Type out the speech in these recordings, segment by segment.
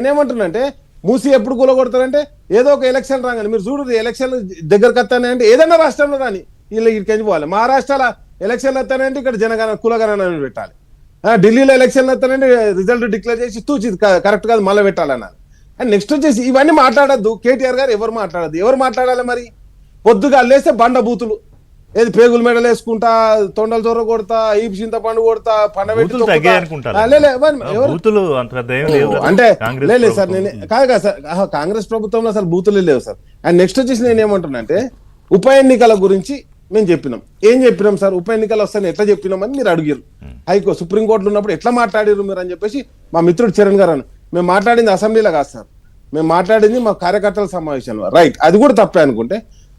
నేనేమంటున్నానంటే మూసి ఎప్పుడు కూలగొడతారంటే ఏదో ఒక ఎలక్షన్ రాగానే మీరు చూడు ఎలక్షన్ దగ్గరకు వస్తానంటే ఏదైనా రాష్ట్రంలో రాని వీళ్ళు ఇక్కడికి పోవాలి. మహారాష్ట్రలో ఎలక్షన్లు వస్తానంటే ఇక్కడ జనగణ కులగణన పెట్టాలి. ఢిల్లీలో ఎలక్షన్లు వస్తానంటే రిజల్ట్ డిక్లేర్ చేసి తూచి కరెక్ట్ కాదు మళ్ళీ పెట్టాలన్నారు. అండ్ నెక్స్ట్ వచ్చేసి ఇవన్నీ మాట్లాడద్దు కేటీఆర్ గారు. ఎవరు మాట్లాడాలి మరి? పొద్దుగా అల్లేస్తే బండ బూతులు, ఏది పేగులు మెడలు వేసుకుంటా, తొండల చొర్ర కొడతా, ఈపు చింతపండు కొడతా, పండబెట్టి అంటే లేదు సార్. నేను కాదు సార్, కాంగ్రెస్ ప్రభుత్వంలో అసలు బూతులే లేవు సార్. అండ్ నెక్స్ట్ వచ్చేసి నేను ఏమంటున్నానంటే ఉప ఎన్నికల గురించి మేము చెప్పినాం. ఏం చెప్పినాం సార్? ఉప ఎన్నికలు వస్తాయని ఎట్లా చెప్పినామని మీరు అడిగారు. సుప్రీంకోర్టులో ఉన్నప్పుడు ఎట్లా మాట్లాడారు మీరు అని చెప్పేసి మా మిత్రుడు చరణ్ గారు అని. మేము మాట్లాడింది అసెంబ్లీలో కాదు సార్, మేము మాట్లాడింది మా కార్యకర్తల సమావేశంలో. రైట్, అది కూడా తప్పే అనుకుంటే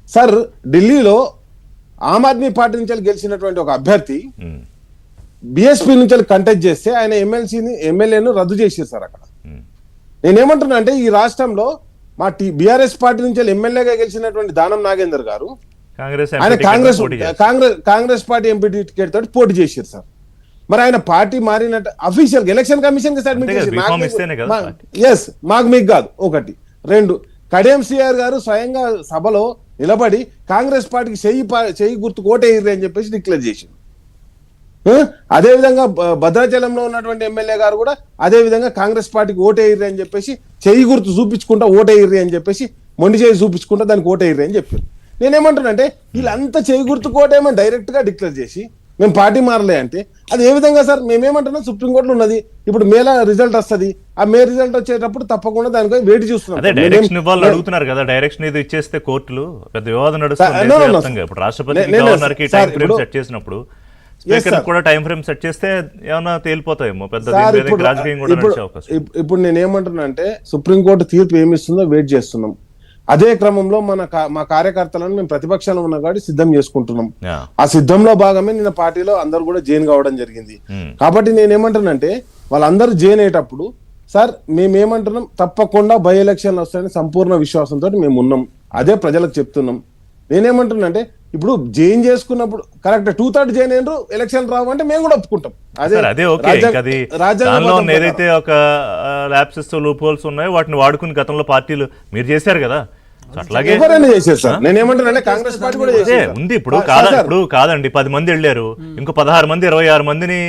సార్, ఢిల్లీలో ఆమ్ ఆద్మీ పార్టీ నుంచి గెలిచినటువంటి ఒక అభ్యర్థి బిఎస్పీ నుంచి కంటెస్ట్ చేస్తే ఆయన ఎమ్మెల్యేను రద్దు చేశారు సార్ అక్కడ. నేనేమంటున్నా అంటే ఈ రాష్ట్రంలో మా బీఆర్ఎస్ పార్టీ నుంచి ఎమ్మెల్యేగా గెలిచినటువంటి దానం నాగేందర్ గారు ఆయన కాంగ్రెస్ పార్టీ ఎంపీ టికెట్ తోటి పోటీ చేశారు సార్. మరి ఆయన పార్టీ మారినట్టు అఫీషియల్ ఎలక్షన్ కమిషన్ కి సబ్మిట్ చేసి మాకు మీకు కాదు. ఒకటి. రెండు, కడియం సిఆర్ గారు స్వయంగా సభలో నిలబడి కాంగ్రెస్ పార్టీకి చెయ్యి గుర్తుకు ఓటేయ్యి అని చెప్పేసి డిక్లేర్ చేసింది. అదేవిధంగా భద్రాచలంలో ఉన్నటువంటి ఎమ్మెల్యే గారు కూడా అదే విధంగా కాంగ్రెస్ పార్టీకి ఓటేయ్యి అని చెప్పేసి చెయ్యి గుర్తు చూపించుకుంటా ఓటేయ్యి అని చెప్పేసి మొండి చేయి చూపించుకుంటా దానికి ఓటేయ్యి అని చెప్పారు. నేనేమంటున్నా అంటే వీళ్ళంతా చెయ్యి గుర్తుకు ఓటేయమని డైరెక్ట్ గా డిక్లేర్ చేసి మేము పార్టీ మారలే అంటే అది ఏ విధంగా సార్? మేమేమంటున్నాం, సుప్రీంకోర్టులో ఉన్నది, ఇప్పుడు మేలా రిజల్ట్ వస్తుంది. ఆ మే రిజల్ట్ వచ్చేటప్పుడు తప్పకుండా దానిపై వేడి చూస్తున్నాం. అడుగుతున్నారు కదా, డైరెక్షన్ ఇది ఇచ్చేస్తే కోర్టులు పెద్ద వివాదం నడుస్తుంది. ఇప్పుడు రాష్ట్రపతి గవర్నర్ కి టైం ఫ్రేమ్ సెట్ చేసినప్పుడు స్పీకర్ కూడా టైం ఫ్రేమ్ సెట్ చేస్తే ఏమన్నా తేలిపోతాయేమో పెద్ద. ఇప్పుడు నేను ఏమంటున్నా అంటే సుప్రీంకోర్టు తీర్పు ఏమిస్తుందో వెయిట్ చేస్తున్నాం. అదే క్రమంలో మా కార్యకర్తలను మేము ప్రతిపక్షంలో ఉన్న కాబట్టి సిద్ధం చేసుకుంటున్నాం. ఆ సిద్ధంలో భాగమే నిన్న పార్టీలో అందరూ కూడా జైన్ కావడం జరిగింది. కాబట్టి నేనేమంటున్నానంటే వాళ్ళందరూ జైన్ అయ్యేటప్పుడు సార్ మేమేమంటున్నాం, తప్పకుండా బై ఎలక్షన్లు వస్తాయని సంపూర్ణ విశ్వాసంతో మేము ఉన్నాం. అదే ప్రజలకు చెప్తున్నాం. నేనేమంటున్నా అంటే ఇప్పుడు జైన్ చేసుకున్నప్పుడు కరెక్ట్ 2/3 జైన్ అయినరు ఎలక్షన్ రావంటే మేము కూడా ఒప్పుకుంటాం. అదే ఏదైతే ఒక ల్యాప్సెస్ లూప్ హోల్స్ ఉన్నాయో వాటిని వాడుకుని గతంలో పార్టీలు మీరు చేశారు కదా, అట్లాగే నేనేమంటానంటే కాంగ్రెస్ పార్టీ కూడా ఉంది. ఇప్పుడు కాదండి 10 మంది వెళ్ళారు, ఇంకో 16 మంది 26 మందిని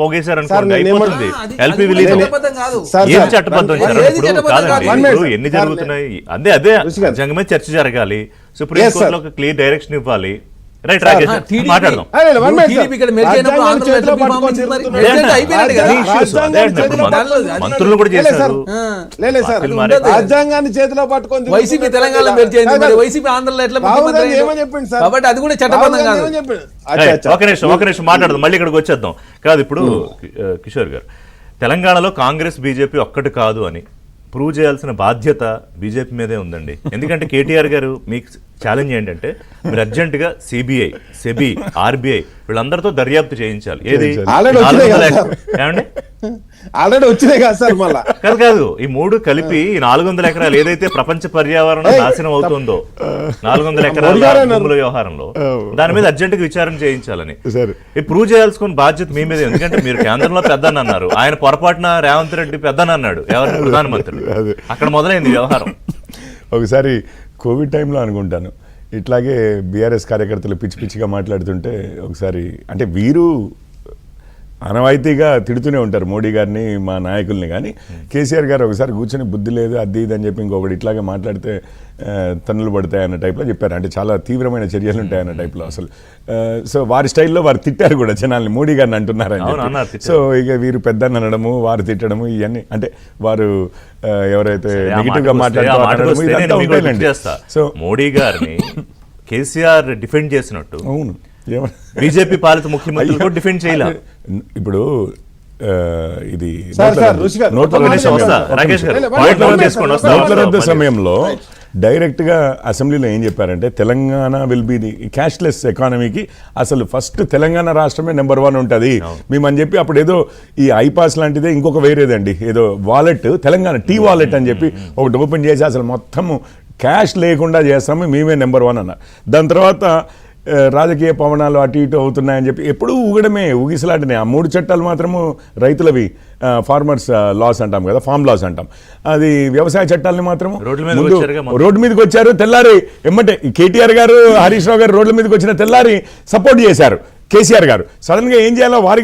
పోగేశారు అనుకోండి, అయిపోతుంది. ఎల్పీ విలీజ్ ఏం చట్టబద్ధం ఇప్పుడు కాదండి. ఇప్పుడు ఎన్ని జరుగుతున్నాయి? అదే జంగమే చర్చ జరగాలి, సుప్రీం కోర్టులో ఒక క్లియర్ డైరెక్షన్ ఇవ్వాలి. రైట్, మాట్లాడదాం. మంత్రులు కూడా చేశారు. రాజ్యాంగాన్ని చేతిలో పట్టుకొని వైసీపీ తెలంగాణ వైసీపీ ఆంధ్రలో ఎట్లా కాబట్టి అది కూడా చట్టబద్ధం కాదు. ఒక నిమిషం మాట్లాడదాం, మళ్ళీ ఇక్కడికి వచ్చేద్దాం. కాదు, ఇప్పుడు కిషోర్ గారు, తెలంగాణలో కాంగ్రెస్ బీజేపీ ఒక్కటి కాదు అని ప్రూవ్ చేయాల్సిన బాధ్యత బీజేపీ మీదే ఉందండి. ఎందుకంటే కేటీఆర్ గారు మీకు ఛాలెంజ్ ఏంటంటే మీరు అర్జెంటుగా సిబిఐ, సెబీ, ఆర్బీఐ వీళ్ళందరితో దర్యాప్తు చేయించాలి. ఏది ఆల్రెడీ వచ్చినాయి కదా సార్? మళ్ళా కాదు, ఈ 3 కలిపి 400 ఎకరాలు ఏదైతే ప్రపంచ పర్యావరణం నాశనం అవుతుందో 400 ఎకరాల భూముల వ్యవహారంలో దాని మీద అర్జెంటుగా విచారణ చేయించాలని ప్రూవ్ చేయాల్సిన బాధ్యత మీ మీద. ఎందుకంటే మీరు కేంద్రంలో పెద్దని అన్నారు, ఆయన పొరపాటున రేవంత్ రెడ్డి పెద్దని అన్నాడు, ఎవరిని ప్రధానమంత్రి. అక్కడ మొదలైంది వ్యవహారం. ఒకసారి కోవిడ్ టైంలో అనుకుంటాను ఇట్లాగే బీఆర్ఎస్ కార్యకర్తలు పిచ్చి పిచ్చిగా మాట్లాడుతుంటే ఒకసారి, అంటే వీరు అనవాయితీగా తిడుతూనే ఉంటారు మోడీ గారిని, మా నాయకుల్ని. కానీ కేసీఆర్ గారు ఒకసారి కూర్చొని బుద్ధి లేదు అది ఇది అని చెప్పి ఇంకొకటి ఇట్లాగే మాట్లాడితే తన్నులు పడతాయన్న టైప్లో చెప్పారు. అంటే చాలా తీవ్రమైన చర్యలు ఉంటాయన్న టైప్లో అసలు. సో వారి స్టైల్లో వారు తిట్టారు కూడా జనాల్ని, మోడీ గారిని అంటున్నారని. సో ఇక వీరు పెద్దని అనడము, వారు తిట్టడము, ఇవన్నీ అంటే వారు ఎవరైతే నెగిటివ్ గా మాట్లాడుతూ సో మోడీ గారిని కేసీఆర్ డిఫెండ్ చేసినట్టు అవును బీజేపీ పాలిత ముఖ్యమంత్రులు డిఫెండ్ చేయలేదు. ఇప్పుడు ఇది నోట్ల రద్దు సమయంలో డైరెక్ట్ గా అసెంబ్లీలో ఏం చెప్పారంటే Telangana will be the cashless ఎకానమీకి అసలు ఫస్ట్ తెలంగాణ రాష్ట్రమే నెంబర్ 1 ఉంటుంది మేమని చెప్పి అప్పుడు ఏదో ఈ ఐపాస్ లాంటిదే ఇంకొక వేరేదండి ఏదో వాలెట్ తెలంగాణ టీ వాలెట్ అని చెప్పి ఒకటి ఓపెన్ చేసి అసలు మొత్తము క్యాష్ లేకుండా చేస్తాము మేమే నెంబర్ 1 అన్నారు. దాని తర్వాత రాజకీయ పవనాలు అటు ఇటు అవుతున్నాయని చెప్పి ఎప్పుడూ ఊగడమే, ఊగిసలాటనే. ఆ 3 చట్టాలు మాత్రము రైతులవి, ఫార్మర్స్ లాస్ అంటాం కదా, ఫార్మ్ లాస్ అంటాం. అది వ్యవసాయ చట్టాలని మాత్రం రోడ్డు మీదకి వచ్చారు, తెల్లారి ఎమ్మటే కేటీఆర్ గారు, హరీష్ రావు గారు రోడ్ల మీదకి వచ్చిన తెల్లారి సపోర్ట్ చేశారు కేసీఆర్ గారు. సడన్ గా ఏం చేయాలో వారికి